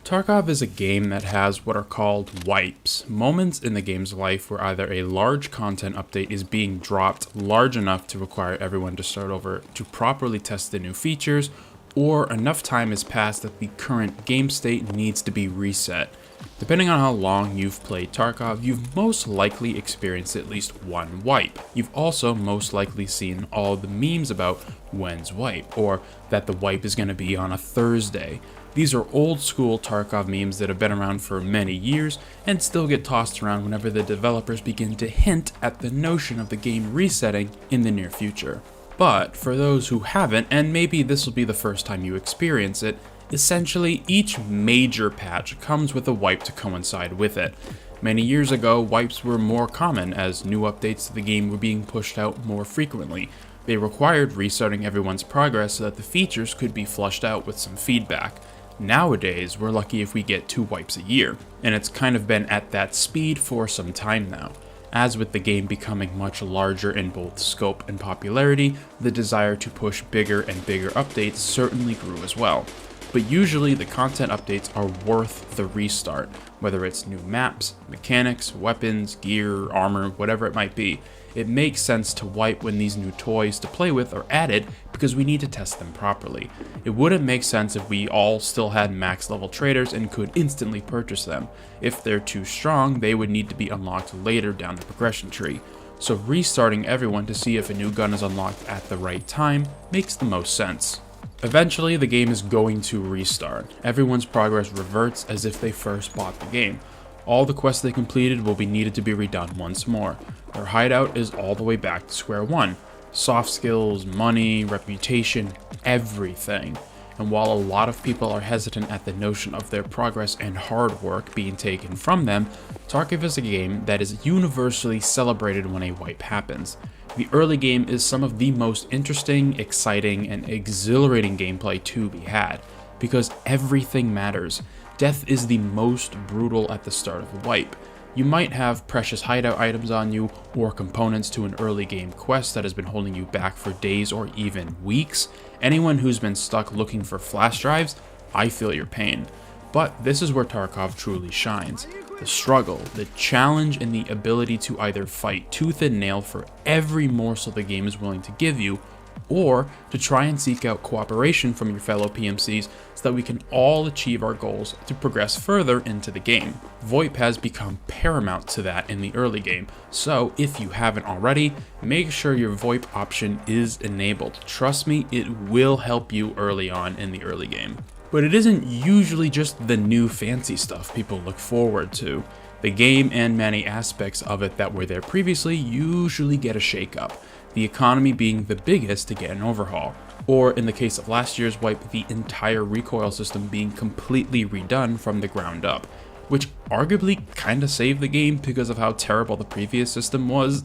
Tarkov is a game that has what are called wipes, moments in the game's life where either a large content update is being dropped large enough to require everyone to start over to properly test the new features, or enough time has passed that the current game state needs to be reset. Depending on how long you've played Tarkov, you've most likely experienced at least one wipe. You've also most likely seen all the memes about when's wipe, or that the wipe is going to be on a Thursday. These are old school Tarkov memes that have been around for many years and still get tossed around whenever the developers begin to hint at the notion of the game resetting in the near future. But for those who haven't, and maybe this will be the first time you experience it, essentially each major patch comes with a wipe to coincide with it. Many years ago, wipes were more common as new updates to the game were being pushed out more frequently. They required restarting everyone's progress so that the features could be flushed out with some feedback. Nowadays, we're lucky if we get 2 wipes a year, and it's kind of been at that speed for some time now. As with the game becoming much larger in both scope and popularity, the desire to push bigger and bigger updates certainly grew as well. But usually the content updates are worth the restart, whether it's new maps, mechanics, weapons, gear, armor, whatever it might be. It makes sense to wipe when these new toys to play with are added because we need to test them properly. It wouldn't make sense if we all still had max level traders and could instantly purchase them. If they're too strong, they would need to be unlocked later down the progression tree. So restarting everyone to see if a new gun is unlocked at the right time makes the most sense. Eventually, the game is going to restart. Everyone's progress reverts as if they first bought the game. All the quests they completed will be needed to be redone once more. Their hideout is all the way back to square one. Soft skills, money, reputation, everything. And while a lot of people are hesitant at the notion of their progress and hard work being taken from them, Tarkov is a game that is universally celebrated when a wipe happens. The early game is some of the most interesting, exciting, and exhilarating gameplay to be had, because everything matters. Death is the most brutal at the start of a wipe. You might have precious hideout items on you, or components to an early game quest that has been holding you back for days or even weeks. Anyone who's been stuck looking for flash drives, I feel your pain. But this is where Tarkov truly shines. The struggle, the challenge, and the ability to either fight tooth and nail for every morsel the game is willing to give you, or to try and seek out cooperation from your fellow PMCs so that we can all achieve our goals to progress further into the game. VoIP has become paramount to that in the early game, so if you haven't already, make sure your VoIP option is enabled. Trust me, it will help you early on in the early game. But it isn't usually just the new fancy stuff people look forward to. The game and many aspects of it that were there previously usually get a shake-up, the economy being the biggest to get an overhaul, or in the case of last year's wipe, the entire recoil system being completely redone from the ground up, which arguably kinda saved the game because of how terrible the previous system was.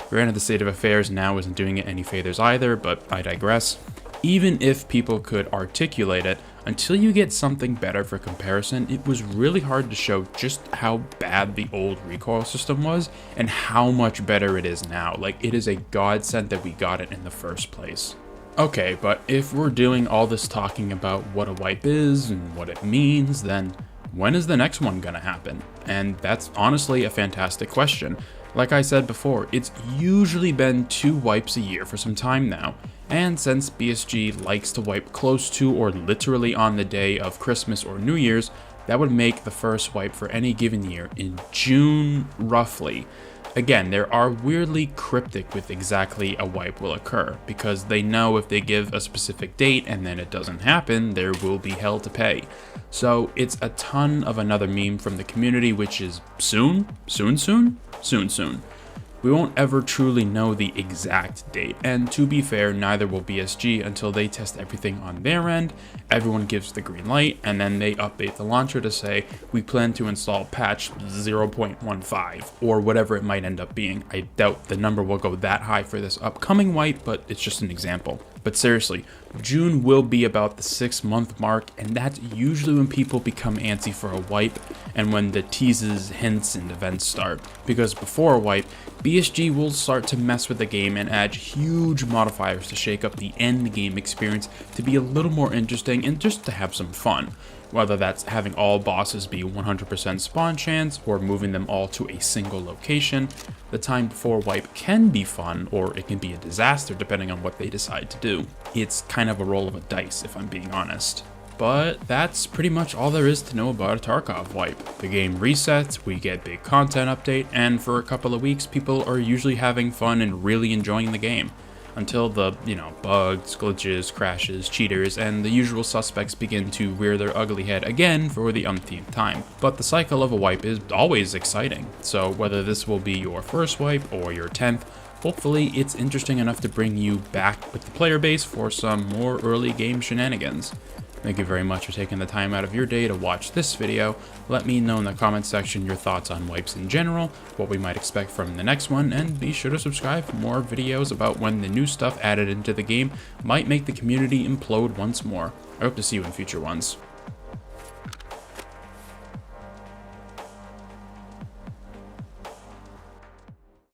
Granted, the state of affairs now isn't doing it any favors either, but I digress. Even if people could articulate it, until you get something better for comparison, it was really hard to show just how bad the old recoil system was and how much better it is now. Like, it is a godsend that we got it in the first place. Okay, but if we're doing all this talking about what a wipe is and what it means, then when is the next one gonna happen? And that's honestly a fantastic question. Like I said before, it's usually been 2 wipes a year for some time now. And since BSG likes to wipe close to or literally on the day of Christmas or New Year's, that would make the first wipe for any given year in June, roughly. Again, they are weirdly cryptic with exactly a wipe will occur, because they know if they give a specific date and then it doesn't happen, there will be hell to pay. So it's a ton of another meme from the community, which is soon. We won't ever truly know the exact date, and to be fair, neither will BSG until they test everything on their end, everyone gives the green light, and then they update the launcher to say, we plan to install patch 0.15, or whatever it might end up being. I doubt the number will go that high for this upcoming wipe, but it's just an example. But seriously, June will be about the 6-month mark, and that's usually when people become antsy for a wipe and when the teases, hints, and events start. Because before a wipe, BSG will start to mess with the game and add huge modifiers to shake up the end game experience to be a little more interesting and just to have some fun. whether that's having all bosses be 100% spawn chance or moving them all to a single location. The time before wipe can be fun, or it can be a disaster depending on what they decide to do. It's kind of a roll of a dice, if I'm being honest. But that's pretty much all there is to know about a Tarkov wipe. The game resets, we get big content update, and for a couple of weeks people are usually having fun and really enjoying the game. Until the, bugs, glitches, crashes, cheaters, and the usual suspects begin to rear their ugly head again for the umpteenth time. But the cycle of a wipe is always exciting, so whether this will be your first wipe or your 10th, hopefully it's interesting enough to bring you back with the player base for some more early game shenanigans. Thank you very much for taking the time out of your day to watch this video. Let me know in the comments section your thoughts on wipes in general, what we might expect from the next one, and be sure to subscribe for more videos about when the new stuff added into the game might make the community implode once more. I hope to see you in future ones.